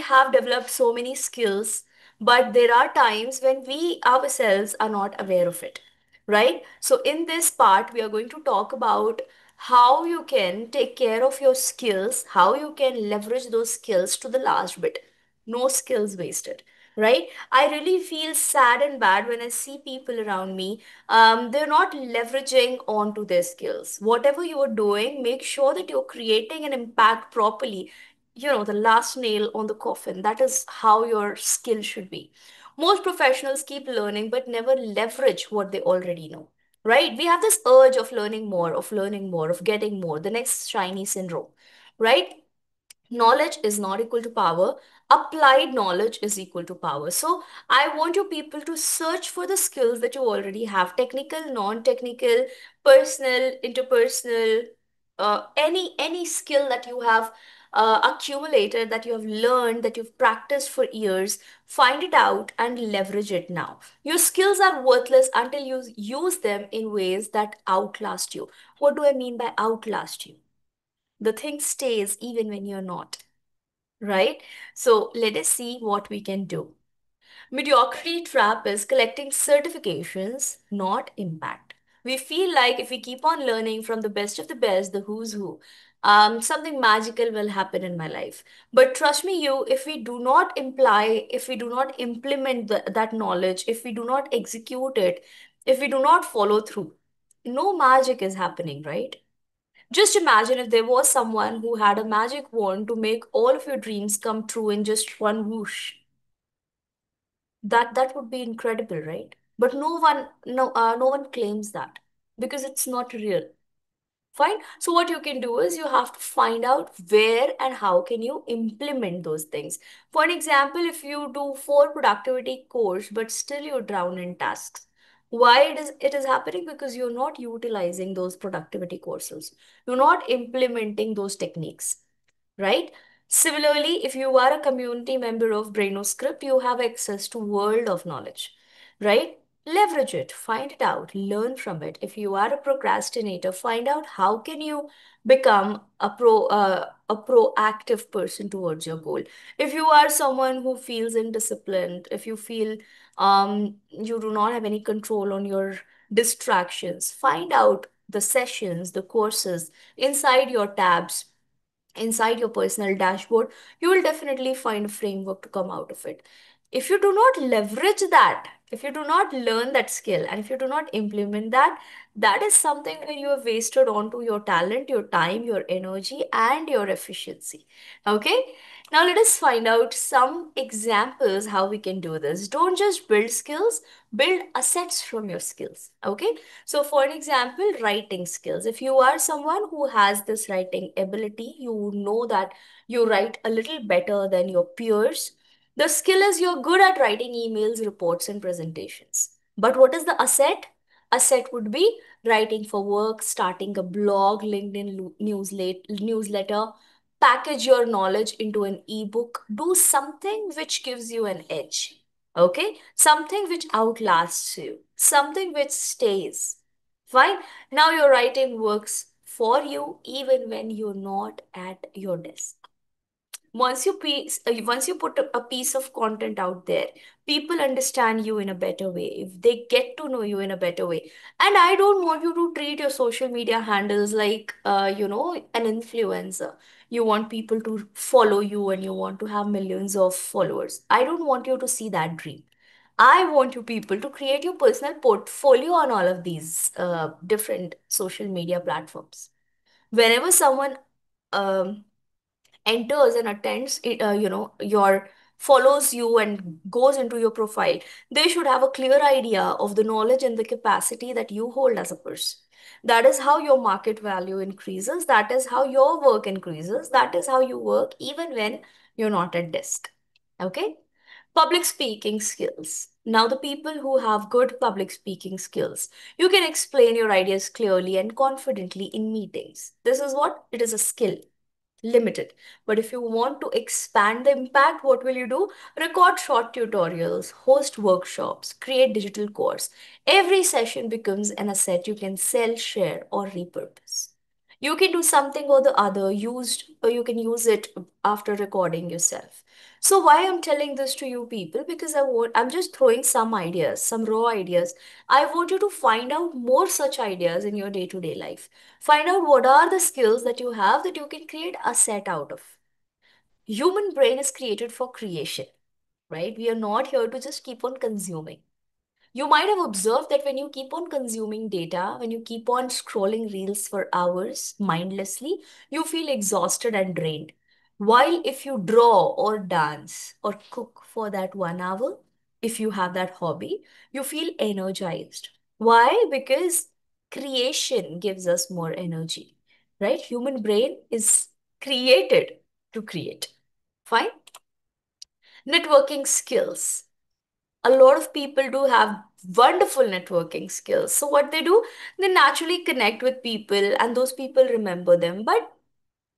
have developed so many skills, but there are times when we ourselves are not aware of it, right? So, in this part, we are going to talk about how you can take care of your skills, how you can leverage those skills to the last bit. No skills wasted, right? I really feel sad and bad when I see people around me. They're not leveraging onto their skills. Whatever you are doing, make sure that you're creating an impact properly. The last nail on the coffin. That is how your skill should be. Most professionals keep learning but never leverage what they already know. Right? We have this urge of learning more, of learning more, of getting more, the next shiny syndrome. Right? Knowledge is not equal to power. Applied knowledge is equal to power. So I want you people to search for the skills that you already have, technical, non-technical, personal, interpersonal, any skill that you have accumulated, that you have learned, that you've practiced for years. Find it out and leverage it now. Your skills are worthless until you use them in ways that outlast you. What do I mean by outlast you? The thing stays even when you're not, right? So let us see what we can do. Mediocrity trap is collecting certifications, not impact. We feel like if we keep on learning from the best of the best, the who's who, something magical will happen in my life. But trust me, if we do not imply, if we do not implement that knowledge, if we do not execute it, if we do not follow through, no magic is happening, right? Just imagine if there was someone who had a magic wand to make all of your dreams come true in just one whoosh. That would be incredible, right? But no one claims that because it's not real. Fine. So what you can do is you have to find out where and how can you implement those things. For an example, if you do 4 productivity course but still you drown in tasks, why it is happening? Because you're not utilizing those productivity courses. You're not implementing those techniques, right? Similarly, if you are a community member of BrainoScript, you have access to world of knowledge, right? Leverage it, find it out, learn from it. If you are a procrastinator, find out how can you become a proactive person towards your goal. If you are someone who feels indisciplined, if you feel you do not have any control on your distractions, find out the sessions, the courses inside your tabs, inside your personal dashboard. You will definitely find a framework to come out of it. If you do not leverage that, if you do not learn that skill, and if you do not implement that, that is something where you have wasted onto your talent, your time, your energy, and your efficiency. Okay? Now let us find out some examples how we can do this. Don't just build skills, build assets from your skills. Okay? So, for an example, writing skills. If you are someone who has this writing ability, you know that you write a little better than your peers. The skill is you're good at writing emails, reports, and presentations. But what is the asset? Asset would be writing for work, starting a blog, LinkedIn newsletter, package your knowledge into an ebook, do something which gives you an edge. Okay? Something which outlasts you, something which stays. Fine. Now your writing works for you even when you're not at your desk. Once you put a piece of content out there, people understand you in a better way. If they get to know you in a better way, and I don't want you to treat your social media handles like an influencer. You want people to follow you and you want to have millions of followers. I don't want you to see that dream. I want you people to create your personal portfolio on all of these different social media platforms. Whenever someone um, enters and attends your follows you and goes into your profile, they should have a clear idea of the knowledge and the capacity that you hold as a person. That is how your market value increases, that is how your work increases, that is how you work even when you're not at desk. Okay. Public speaking skills. Now, the people who have good public speaking skills, you can explain your ideas clearly and confidently in meetings. This is what it is, a skill, limited. But if you want to expand the impact, what will you do? Record short tutorials, host workshops, create digital course. Every session becomes an asset you can sell, share, or repurpose. You can do something or the other used, or you can use it after recording yourself. So why I'm telling this to you people? Because I'm just throwing some ideas, some raw ideas. I want you to find out more such ideas in your day-to-day life. Find out what are the skills that you have that you can create a set out of. Human brain is created for creation, right? We are not here to just keep on consuming. You might have observed that when you keep on consuming data, when you keep on scrolling reels for hours mindlessly, you feel exhausted and drained. While if you draw or dance or cook for that 1 hour, if you have that hobby, you feel energized. Why? Because creation gives us more energy, right? Human brain is created to create. Fine. Networking skills. A lot of people do have wonderful networking skills. So what they do, they naturally connect with people and those people remember them. But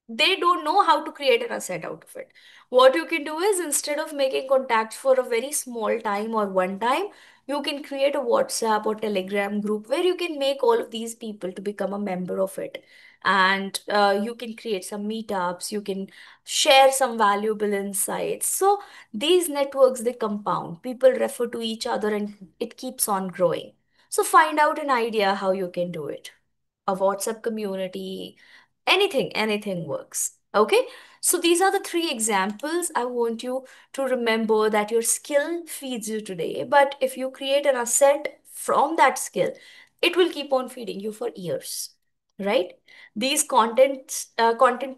they don't know how to create an asset out of it. What you can do is instead of making contacts for a very small time or one time, you can create a WhatsApp or Telegram group where you can make all of these people to become a member of it. And you can create some meetups, you can share some valuable insights. So these networks, they compound. People refer to each other and it keeps on growing. So find out an idea how you can do it. A WhatsApp community, anything works. Okay, so these are the three examples. I want you to remember that your skill feeds you today, but if you create an asset from that skill, it will keep on feeding you for years, right? These content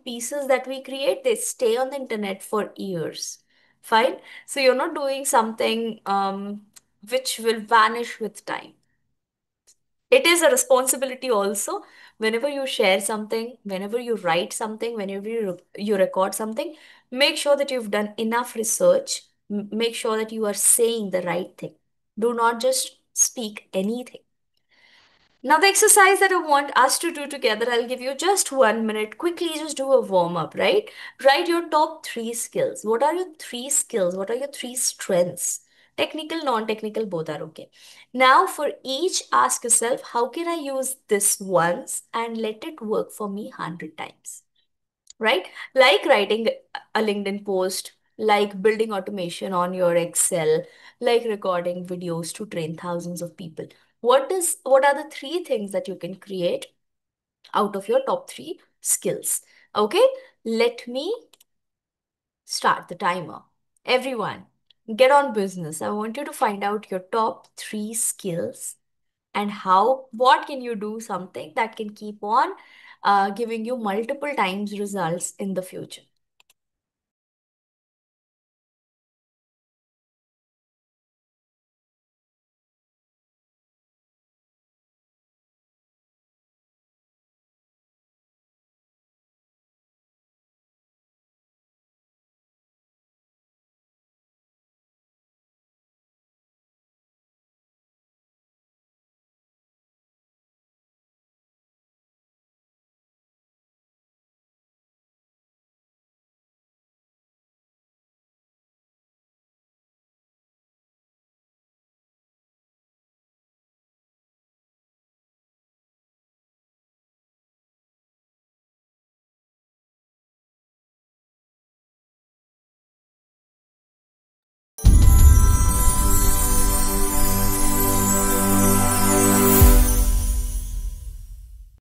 pieces that we create, they stay on the internet for years. Fine. So you're not doing something which will vanish with time. It is a responsibility also. Whenever you share something, whenever you write something, whenever you record something, make sure that you've done enough research. Make sure that you are saying the right thing. Do not just speak anything. Now, the exercise that I want us to do together, I'll give you just 1 minute. Quickly, just do a warm up, right? Write your top three skills. What are your three skills? What are your three strengths? Technical, non technical, both are okay. Now, for each, ask yourself, how can I use this once and let it work for me 100 times? Right? Like writing a LinkedIn post, like building automation on your Excel, like recording videos to train thousands of people. What are the three things that you can create out of your top three skills? Okay, let me start the timer. Everyone, get on business. I want you to find out your top three skills and how, what can you do something that can keep on giving you multiple times results in the future.